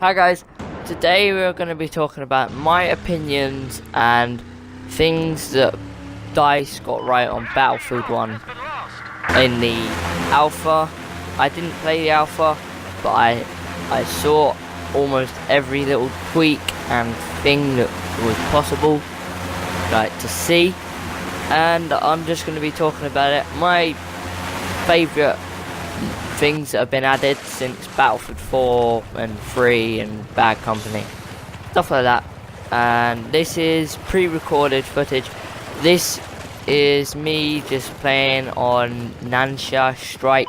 Hi guys, today we're going to be talking about my opinions and things that DICE got right on Battlefield 1 in the alpha. I didn't play the alpha, but I saw almost every little tweak and thing that was possible to see, and I'm just going to be talking about it. My favourite things that have been added since Battlefield 4 and 3 and Bad Company, stuff like that. And this is pre-recorded footage. This is me just playing on Nansha Strike.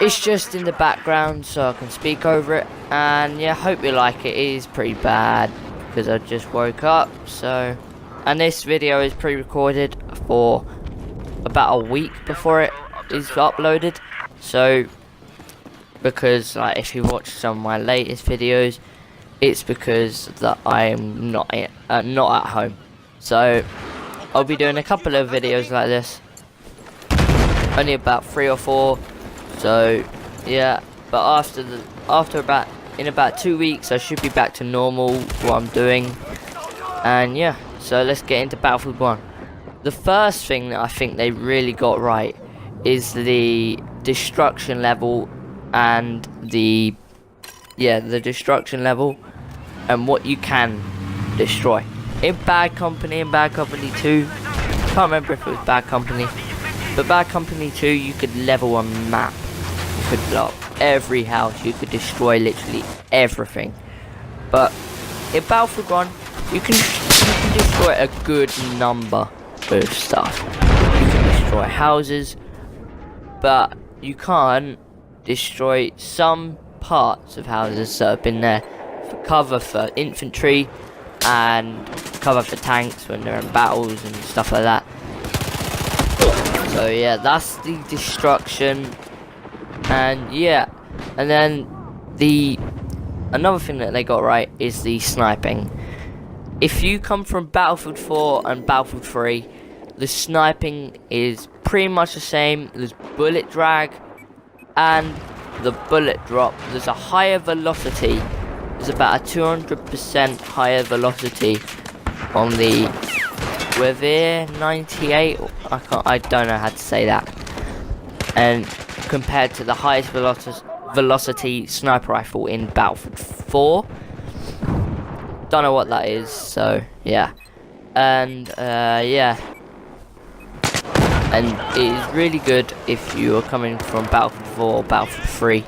It's just in the background so I can speak over it, and yeah, hope you like it. It is pretty bad because I just woke up. So, and this video is pre-recorded for about a week before it is uploaded. So, because if you watch some of my latest videos, it's because that I'm not at home. So I'll be doing a couple of videos like this, only about 3 or 4. So yeah, but in about 2 weeks I should be back to normal what I'm doing. And yeah, so let's get into Battlefield 1. The first thing that I think they really got right is the destruction level and the destruction level and what you can destroy. In Bad Company and Bad Company 2, I can't remember if it was Bad Company, but Bad Company 2, you could level a map, you could blow up every house, you could destroy literally everything. But in Battlefield 1, you can destroy a good number of stuff. You can destroy houses, but you can't destroy some parts of houses that have been there for cover for infantry and cover for tanks when they're in battles and stuff like that. So yeah, that's the destruction. And yeah, and then another thing that they got right is the sniping. If you come from Battlefield 4 and Battlefield 3, the sniping is pretty much the same. There's bullet drag and the bullet drop. There's a higher velocity. There's about a 200% higher velocity on the Revere 98. I don't know how to say that. And compared to the highest velocity sniper rifle in Battlefield 4. Don't know what that is. So yeah, and yeah. And it is really good if you are coming from Battlefield 4 or Battlefield 3,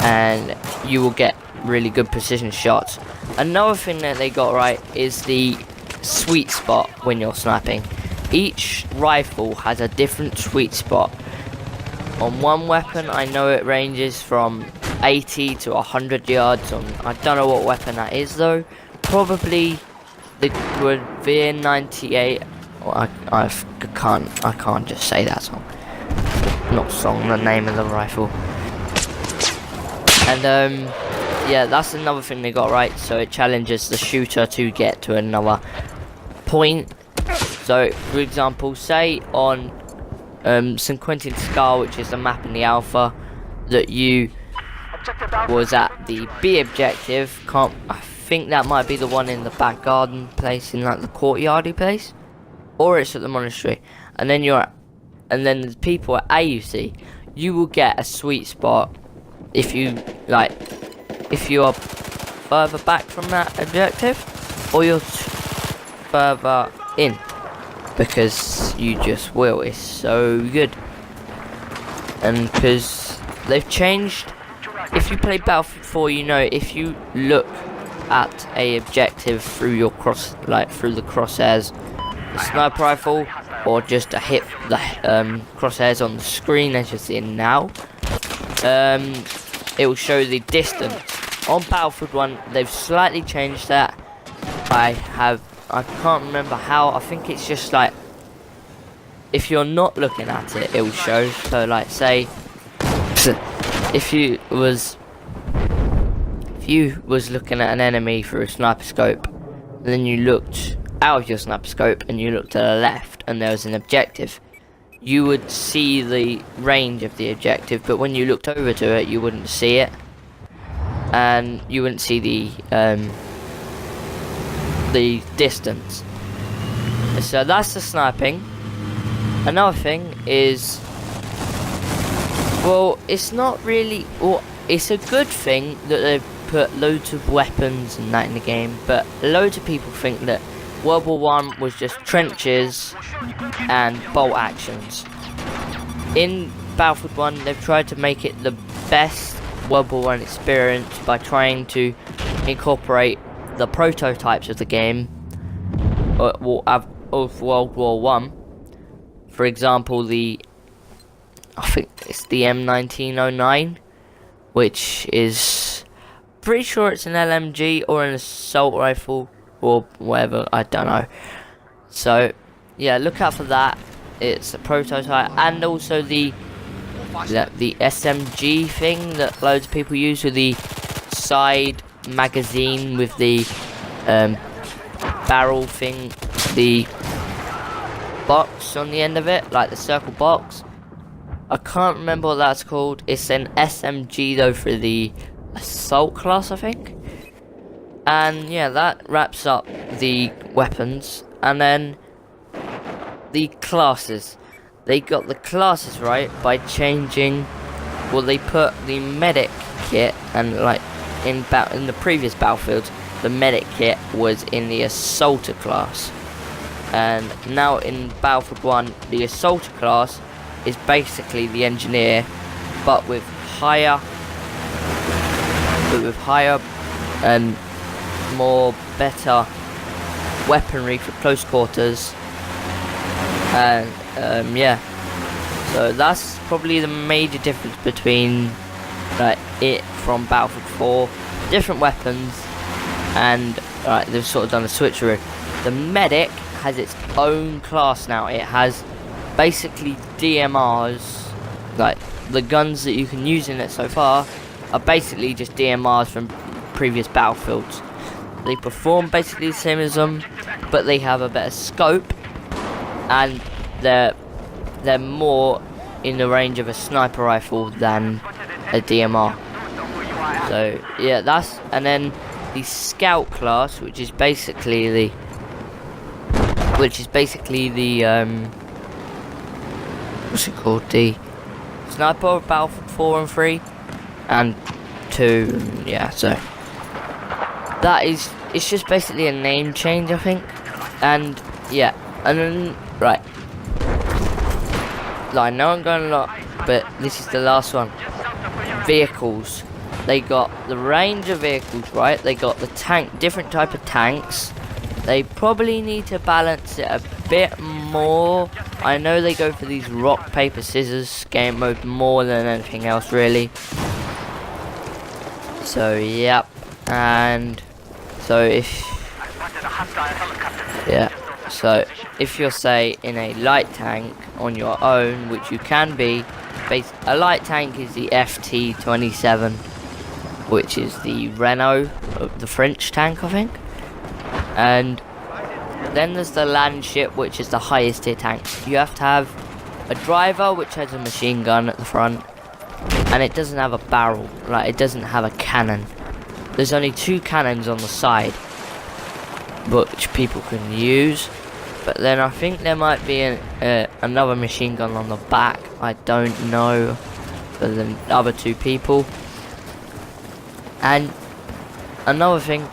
and you will get really good precision shots. Another thing that they got right is the sweet spot when you're sniping. Each rifle has a different sweet spot. On one weapon, I know it ranges from 80 to 100 yards. I don't know what weapon that is though. Probably the Revere 98. I can't just say that song. Not song, the name of the rifle. And yeah, that's another thing they got right. So it challenges the shooter to get to another point. So for example, say on St. Quentin Scar, which is the map in the alpha, that you was at the B objective. I think that might be the one in the back garden place, in the courtyardy place. Or it's at the monastery, and then then the people at AUC, you will get a sweet spot if you are further back from that objective, or you're further in, because you just will. It's so good, and because they've changed. If you play Battlefield 4, you know if you look at a objective through your through the crosshairs. The sniper rifle, or just to hit the crosshairs on the screen as you're seeing now, it will show the distance. On Battlefield 1, they've slightly changed that. I can't remember how. I think it's just if you're not looking at it, it will show. So say if you was looking at an enemy through a sniper scope, and then you looked out of your sniper scope and you look to the left and there was an objective, you would see the range of the objective, but when you looked over to it you wouldn't see it. and you wouldn't see the distance. So that's the sniping. Another thing is, well, it's not really, well, it's a good thing that they've put loads of weapons and that in the game, but loads of people think that World War One was just trenches and bolt actions. In Battlefield 1, they've tried to make it the best World War One experience by trying to incorporate the prototypes of the game of World War One. For example, I think it's the M1909, which is pretty sure it's an LMG or an assault rifle or whatever, I don't know. So yeah, look out for that. It's a prototype, and also the SMG thing that loads of people use with the side magazine with the barrel thing, the box on the end of it, like the circle box. I can't remember what that's called. It's an SMG though for the assault class, I think. And yeah, that wraps up the weapons. And then the classes. They got the classes right by changing, well, they put the medic kit, and like in the previous Battlefields, the medic kit was in the assaulter class. And now in Battlefield 1, the assaulter class is basically the engineer, but with higher and more better weaponry for close quarters. And yeah, so that's probably the major difference between it from Battlefield 4. Different weapons, and they've sort of done a switcheroo. The medic has its own class now. It has basically DMRs, like the guns that you can use in it so far are basically just DMRs from previous Battlefields. They perform basically the same as them, but they have a better scope, and they're more in the range of a sniper rifle than a DMR. So yeah, and then the scout class, which is basically the what's it called, the sniper of Battlefield 4 and 3 and 2, and yeah, so it's just basically a name change, I think. And yeah, and then I know I'm going a lot, but this is the last one. Vehicles. They got the range of vehicles, right? They got the different type of tanks. They probably need to balance it a bit more. I know they go for these rock, paper, scissors game mode more than anything else, really. So yep, and so if you're say in a light tank on your own, which you can be, a light tank is the FT-27, which is the Renault, the French tank, I think. And then there's the land ship, which is the highest tier tank. You have to have a driver which has a machine gun at the front, and it doesn't have a barrel, it doesn't have a cannon. There's only 2 cannons on the side which people can use, but then I think there might be another machine gun on the back. I don't know for the other 2 people. And another thing,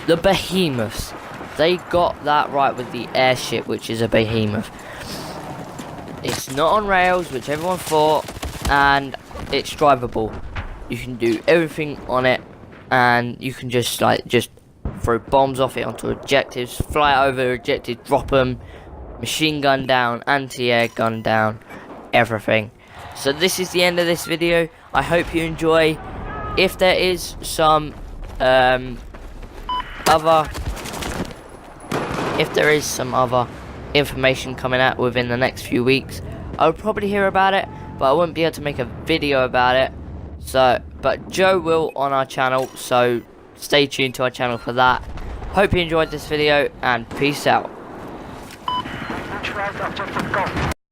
the behemoths, they got that right with the airship, which is a behemoth. It's not on rails, which everyone thought, and it's drivable. You can do everything on it, and you can just throw bombs off it onto objectives, fly over objectives, drop them, machine gun down, anti-air gun down, everything. So this is the end of this video. I hope you enjoy. If there is some other information coming out within the next few weeks, I'll probably hear about it, but I won't be able to make a video about it. But Joe will on our channel, so stay tuned to our channel for that. Hope you enjoyed this video, and peace out.